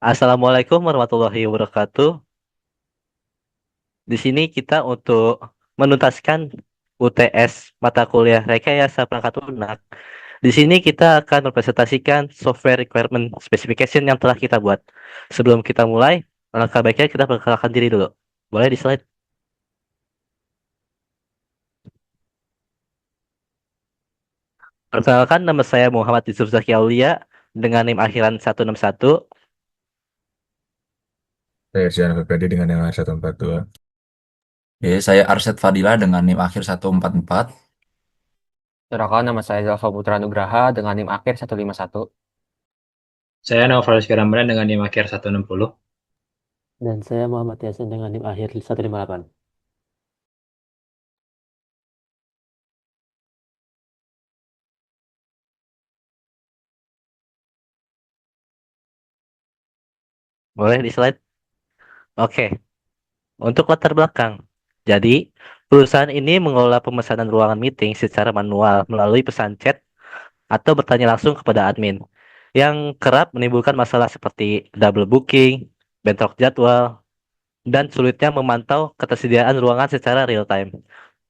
Assalamualaikum warahmatullahi wabarakatuh. Di sini kita untuk menuntaskan UTS mata kuliah Rekayasa Perangkat Lunak. Di sini kita akan mempresentasikan software requirement specification yang telah kita buat. Sebelum kita mulai, alangkah baiknya kita perkenalkan diri dulu. Boleh di slide? Perkenalkan, nama saya Muhammad Yusuf Zaki Aulia dengan NIM akhiran 161. Saya Irsyad Febradi dengan yang 142. Oke, saya Arsyad Fadila dengan NIM akhir 144. Perkenalkan, nama saya Zalfa Putra Nugraha dengan NIM akhir 151. Saya Noval Ramdan dengan NIM akhir 160. Dan saya Muhammad Yasin dengan NIM akhir 158. Boleh di slide? Oke, untuk latar belakang. Jadi, perusahaan ini mengelola pemesanan ruangan meeting secara manual melalui pesan chat atau bertanya langsung kepada admin, yang kerap menimbulkan masalah seperti double booking, bentrok jadwal, dan sulitnya memantau ketersediaan ruangan secara real time.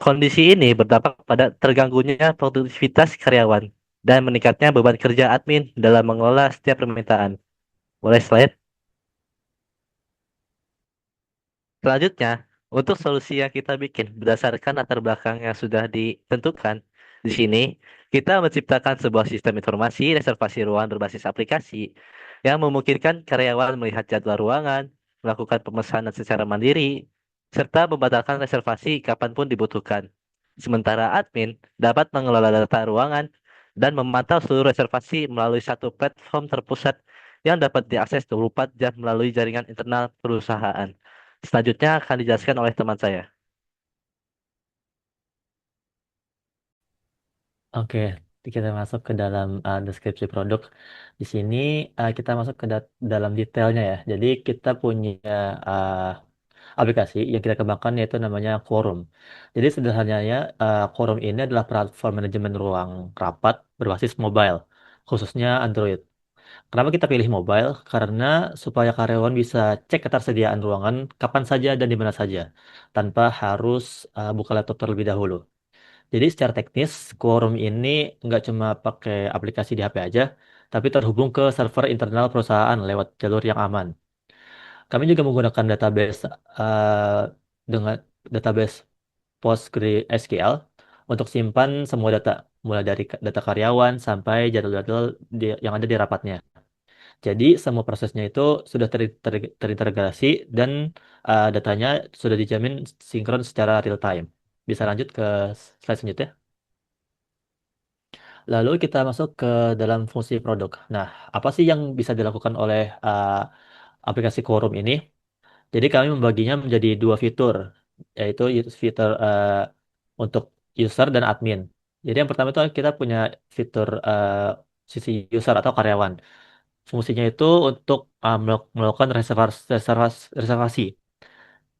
Kondisi ini berdampak pada terganggunya produktivitas karyawan dan meningkatnya beban kerja admin dalam mengelola setiap permintaan. Boleh slide? Selanjutnya, untuk solusi yang kita bikin berdasarkan latar belakang yang sudah ditentukan, di sini kita menciptakan sebuah sistem informasi reservasi ruangan berbasis aplikasi yang memungkinkan karyawan melihat jadwal ruangan, melakukan pemesanan secara mandiri, serta membatalkan reservasi kapanpun dibutuhkan. Sementara admin dapat mengelola data ruangan dan memantau seluruh reservasi melalui satu platform terpusat yang dapat diakses 24 jam melalui jaringan internal perusahaan. Selanjutnya akan dijelaskan oleh teman saya. Oke, kita masuk ke dalam deskripsi produk. Di sini kita masuk ke dalam detailnya ya. Jadi kita punya uh, aplikasi yang kita kembangkan yaitu namanya Quorum. Jadi sederhananya Quorum ini adalah platform manajemen ruang rapat berbasis mobile, khususnya Android. Kenapa kita pilih mobile? Karena supaya karyawan bisa cek ketersediaan ruangan kapan saja dan di mana saja, tanpa harus buka laptop terlebih dahulu. Jadi secara teknis, Quorum ini nggak cuma pakai aplikasi di HP aja, tapi terhubung ke server internal perusahaan lewat jalur yang aman. Kami juga menggunakan database dengan database PostgreSQL untuk simpan semua data, mulai dari data karyawan sampai jadwal-jadwal yang ada di rapatnya. Jadi semua prosesnya itu sudah terintegrasi dan datanya sudah dijamin sinkron secara real time. Bisa lanjut ke slide selanjutnya. Lalu kita masuk ke dalam fungsi produk. Nah, apa sih yang bisa dilakukan oleh aplikasi Quorum ini? Jadi kami membaginya menjadi dua fitur, yaitu fitur untuk user dan admin. Jadi yang pertama itu kita punya fitur sisi user atau karyawan. Fungsinya itu untuk melakukan reservasi.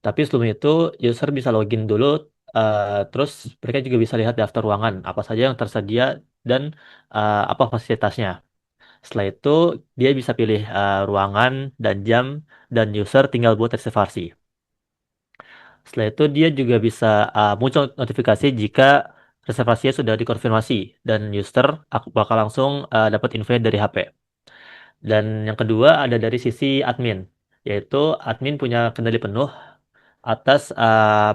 Tapi sebelum itu user bisa login dulu, terus mereka juga bisa lihat daftar ruangan apa saja yang tersedia dan apa fasilitasnya. Setelah itu dia bisa pilih ruangan dan jam dan user tinggal buat reservasi. Setelah itu dia juga bisa muncul notifikasi jika reservasinya sudah dikonfirmasi dan user aku bakal langsung dapat info dari HP. Dan yang kedua ada dari sisi admin, yaitu admin punya kendali penuh atas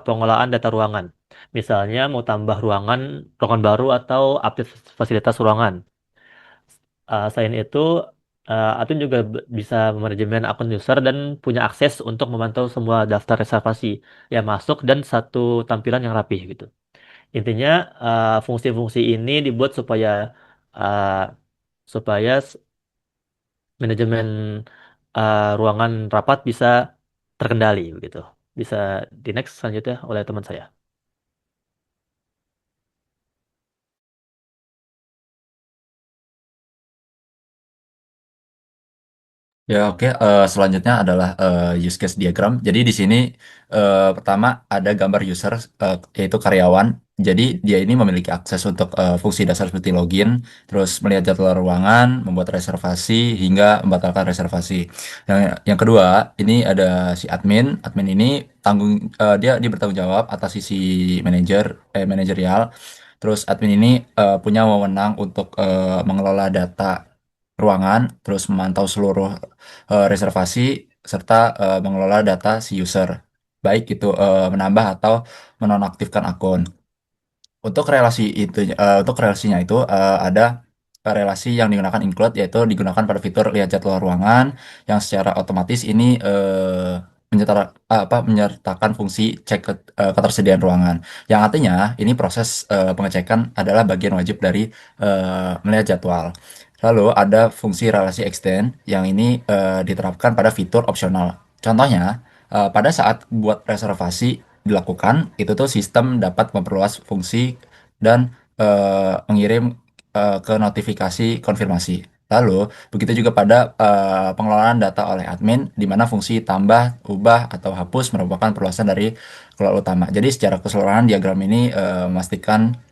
pengelolaan data ruangan. Misalnya mau tambah ruangan baru atau update fasilitas ruangan. Selain itu, admin juga bisa manajemen akun user dan punya akses untuk memantau semua daftar reservasi yang masuk dan satu tampilan yang rapih gitu. Intinya, fungsi-fungsi ini dibuat uh, supaya manajemen ruangan rapat bisa terkendali begitu. Bisa di next selanjutnya oleh teman saya. Ya oke, selanjutnya adalah use case diagram. Jadi di sini pertama ada gambar user yaitu karyawan. Jadi dia ini memiliki akses untuk fungsi dasar seperti login, terus melihat jadwal ruangan, membuat reservasi hingga membatalkan reservasi. Yang kedua, ini ada si admin. Admin ini dia bertanggung jawab atas sisi manajerial. Terus admin ini punya wewenang untuk mengelola data ruangan, terus memantau seluruh reservasi serta mengelola data si user, baik itu menambah atau menonaktifkan akun. Untuk relasinya itu ada relasi yang digunakan include yaitu digunakan pada fitur lihat jadwal ruangan yang secara otomatis ini menyertakan fungsi cek ketersediaan ruangan. Yang artinya ini proses pengecekan adalah bagian wajib dari melihat jadwal. Lalu ada fungsi relasi extend yang ini diterapkan pada fitur opsional. Contohnya, pada saat buat reservasi dilakukan, itu tuh sistem dapat memperluas fungsi dan mengirim ke notifikasi konfirmasi. Lalu, begitu juga pada pengelolaan data oleh admin, di mana fungsi tambah, ubah, atau hapus merupakan perluasan dari kelola utama. Jadi, secara keseluruhan diagram ini memastikan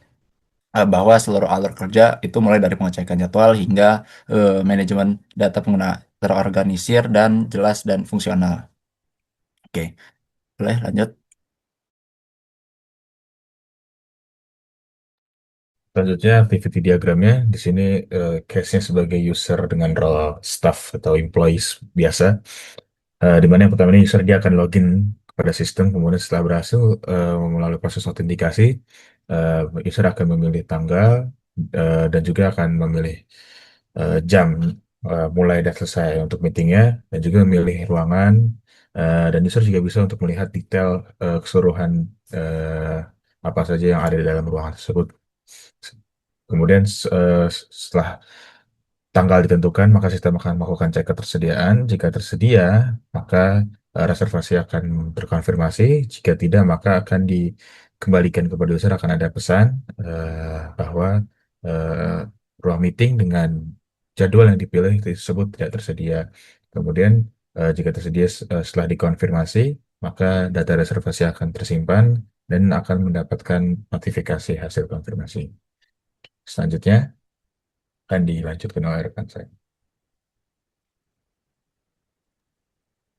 bahwa seluruh alur kerja itu mulai dari pengecekan jadwal hingga manajemen data pengguna terorganisir dan jelas dan fungsional. Oke, boleh lanjut. Selanjutnya activity diagramnya di sini case-nya sebagai user dengan role staff atau employees biasa. Di mana yang pertama ini user dia akan login kepada sistem, kemudian setelah berhasil melalui proses autentikasi, user akan memilih tanggal dan juga akan memilih jam mulai dan selesai untuk meetingnya, dan juga memilih ruangan, dan user juga bisa untuk melihat detail keseluruhan eh, apa saja yang ada di dalam ruangan tersebut. Kemudian setelah tanggal ditentukan, maka sistem akan melakukan cek ketersediaan. Jika tersedia, maka reservasi akan terkonfirmasi. Jika tidak, maka akan dikembalikan kepada user. Akan ada pesan bahwa eh, ruang meeting dengan jadwal yang dipilih tersebut tidak tersedia. Kemudian, jika tersedia setelah dikonfirmasi, maka data reservasi akan tersimpan dan akan mendapatkan notifikasi hasil konfirmasi. Selanjutnya akan dilanjutkan oleh rekan saya.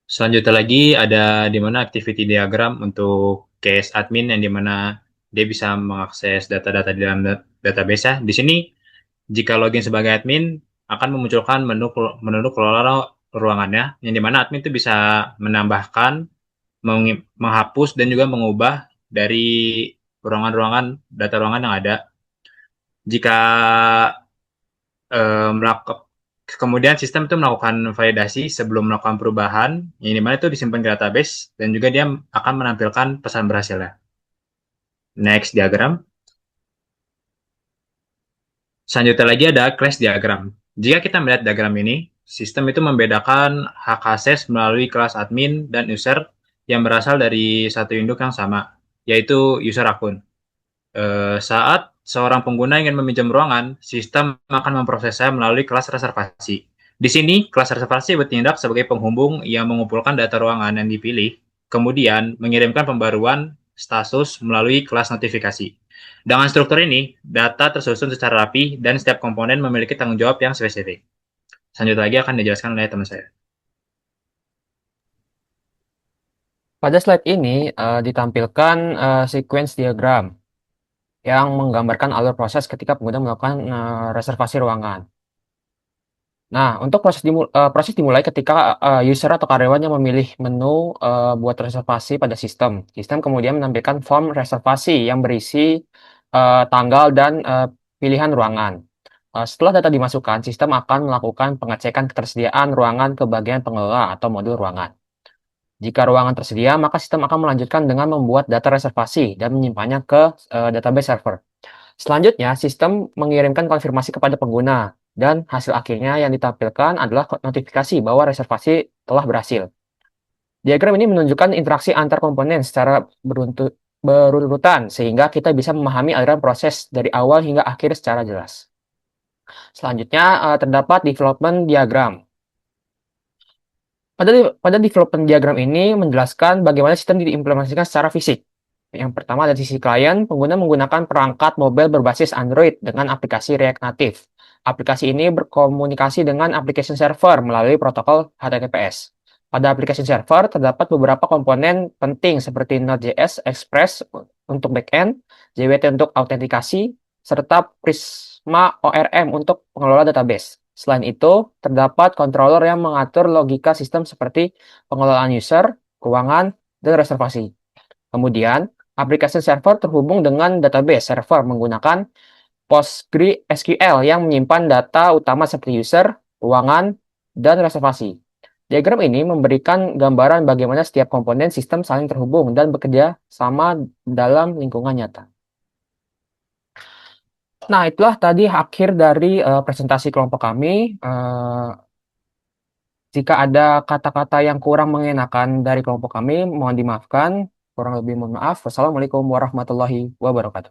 Selanjutnya lagi ada di mana activity diagram untuk case admin yang di mana dia bisa mengakses data-data di dalam database ya. Di sini jika login sebagai admin akan memunculkan menu kelola ruangannya yang di mana admin itu bisa menambahkan, menghapus dan juga mengubah dari ruangan-ruangan data ruangan yang ada. Jika melakukan kemudian sistem itu melakukan validasi sebelum melakukan perubahan, yang dimana itu disimpan di database dan juga dia akan menampilkan pesan berhasilnya. Next diagram. Selanjutnya lagi ada class diagram. Jika kita melihat diagram ini, sistem itu membedakan hak akses melalui kelas admin dan user yang berasal dari satu induk yang sama, yaitu user akun. Saat seorang pengguna ingin meminjam ruangan, sistem akan memprosesnya melalui kelas reservasi. Di sini, kelas reservasi bertindak sebagai penghubung yang mengumpulkan data ruangan yang dipilih, kemudian mengirimkan pembaruan status melalui kelas notifikasi. Dengan struktur ini, data tersusun secara rapi dan setiap komponen memiliki tanggung jawab yang spesifik. Selanjutnya lagi akan dijelaskan oleh teman saya. Pada slide ini ditampilkan sequence diagram yang menggambarkan alur proses ketika pengguna melakukan reservasi ruangan. Nah, untuk proses dimulai ketika user atau karyawan yang memilih menu buat reservasi pada sistem. Sistem kemudian menampilkan form reservasi yang berisi tanggal dan pilihan ruangan. Setelah data dimasukkan, sistem akan melakukan pengecekan ketersediaan ruangan ke bagian pengelola atau modul ruangan. Jika ruangan tersedia, maka sistem akan melanjutkan dengan membuat data reservasi dan menyimpannya ke database server. Selanjutnya, sistem mengirimkan konfirmasi kepada pengguna, dan hasil akhirnya yang ditampilkan adalah notifikasi bahwa reservasi telah berhasil. Diagram ini menunjukkan interaksi antar komponen secara berurutan, sehingga kita bisa memahami aliran proses dari awal hingga akhir secara jelas. Selanjutnya, terdapat development diagram. Pada development diagram ini menjelaskan bagaimana sistem diimplementasikan secara fisik. Yang pertama dari sisi klien, pengguna menggunakan perangkat mobile berbasis Android dengan aplikasi React Native. Aplikasi ini berkomunikasi dengan application server melalui protokol HTTPS. Pada application server terdapat beberapa komponen penting seperti Node.js, Express untuk backend, JWT untuk autentikasi, serta Prisma ORM untuk pengelola database. Selain itu, terdapat controller yang mengatur logika sistem seperti pengelolaan user, keuangan, dan reservasi. Kemudian, aplikasi server terhubung dengan database server menggunakan PostgreSQL yang menyimpan data utama seperti user, keuangan, dan reservasi. Diagram ini memberikan gambaran bagaimana setiap komponen sistem saling terhubung dan bekerja sama dalam lingkungan nyata. Nah, itulah tadi akhir dari presentasi kelompok kami. Jika ada kata-kata yang kurang mengenakan dari kelompok kami, mohon dimaafkan. Kurang lebih mohon maaf. Wassalamualaikum warahmatullahi wabarakatuh.